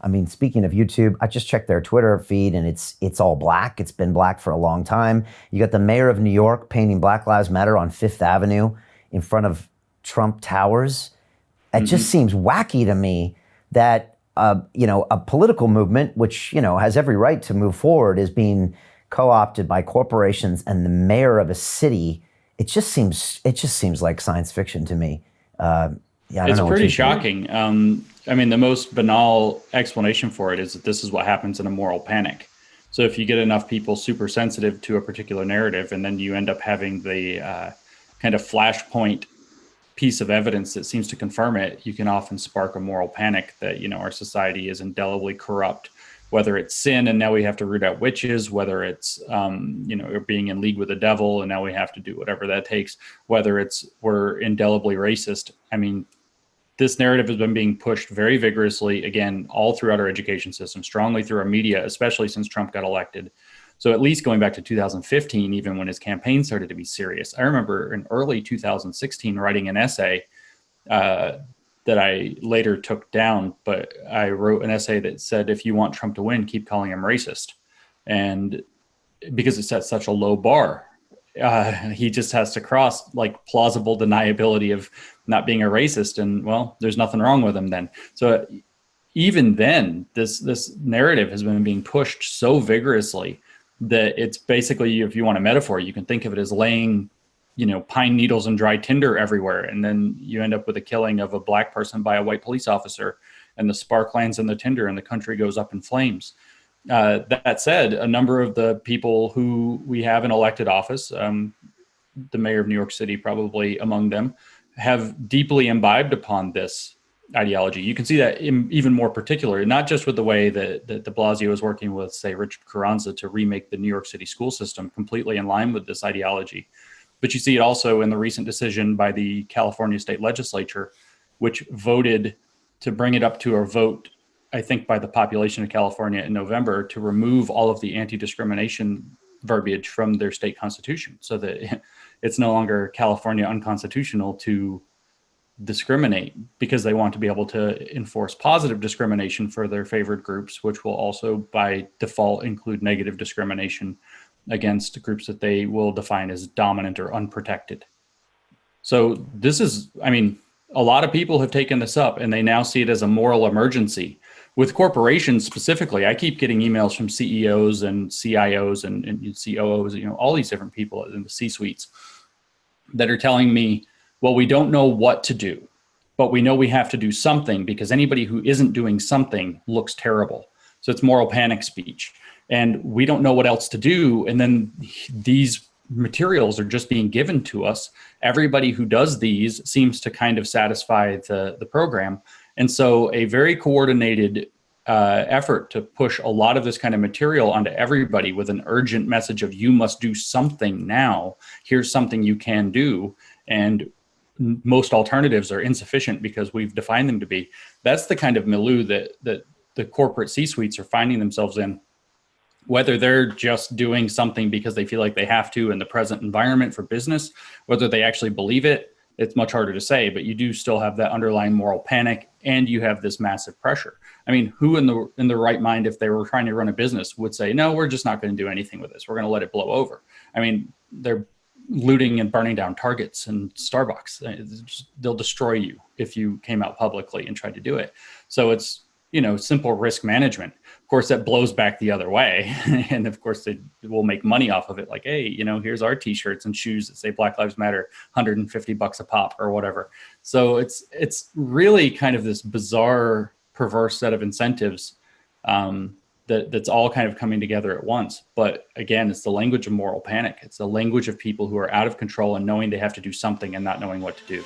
I mean, speaking of YouTube, I just checked their Twitter feed and it's all black. It's been black for a long time. You got the mayor of New York painting Black Lives Matter on Fifth Avenue in front of Trump Towers. It just seems wacky to me that, a political movement, which, has every right to move forward, is being co-opted by corporations and the mayor of a city. It just seems like science fiction to me. Yeah, I don't know. It's pretty shocking. I mean, the most banal explanation for it is that this is what happens in a moral panic. So if you get enough people super sensitive to a particular narrative, and then you end up having the kind of flashpoint piece of evidence that seems to confirm it, you can often spark a moral panic that, our society is indelibly corrupt, whether it's sin and now we have to root out witches, whether it's, being in league with the devil and now we have to do whatever that takes, whether it's we're indelibly racist. I mean, this narrative has been being pushed very vigorously, again, all throughout our education system, strongly through our media, especially since Trump got elected. So at least going back to 2015, even when his campaign started to be serious, I remember in early 2016 writing an essay that I later took down, but I wrote an essay that said, if you want Trump to win, keep calling him racist. And because it sets such a low bar, he just has to cross like plausible deniability of not being a racist. And well, there's nothing wrong with him then. So even then, this narrative has been being pushed so vigorously that it's basically, if you want a metaphor, you can think of it as laying, pine needles and dry tinder everywhere. And then you end up with a killing of a black person by a white police officer, and the spark lands in the tinder and the country goes up in flames. That said, a number of the people who we have in elected office, the mayor of New York City probably among them, have deeply imbibed upon this ideology. You can see that even more particular, not just with the way that de Blasio is working with, say, Richard Carranza to remake the New York City school system completely in line with this ideology, but you see it also in the recent decision by the California state legislature, which voted to bring it up to a vote, I think, by the population of California in November, to remove all of the anti-discrimination verbiage from their state constitution, so that it's no longer California unconstitutional to discriminate, because they want to be able to enforce positive discrimination for their favored groups, which will also by default include negative discrimination against groups that they will define as dominant or unprotected. So this is, I mean, a lot of people have taken this up and they now see it as a moral emergency. With corporations specifically, I keep getting emails from CEOs and CIOs and COOs, all these different people in the C-suites that are telling me, well, we don't know what to do, but we know we have to do something because anybody who isn't doing something looks terrible. So it's moral panic speech. And we don't know what else to do. And then these materials are just being given to us. Everybody who does these seems to kind of satisfy the program. And so a very coordinated effort to push a lot of this kind of material onto everybody with an urgent message of, you must do something now. Here's something you can do. And most alternatives are insufficient because we've defined them to be. That's the kind of milieu that the corporate C-suites are finding themselves in. Whether they're just doing something because they feel like they have to in the present environment for business, whether they actually believe it, it's much harder to say, but you do still have that underlying moral panic and you have this massive pressure. I mean, who in the right mind, if they were trying to run a business, would say, no, we're just not going to do anything with this. We're going to let it blow over. I mean, they're looting and burning down Targets and Starbucks. They'll destroy you if you came out publicly and tried to do it. So it's, simple risk management. Of course, that blows back the other way. And of course, they will make money off of it. Like, hey, here's our t-shirts and shoes that say Black Lives Matter, $150 a pop or whatever. So it's really kind of this bizarre, perverse set of incentives that's all kind of coming together at once. But again, it's the language of moral panic. It's the language of people who are out of control and knowing they have to do something and not knowing what to do.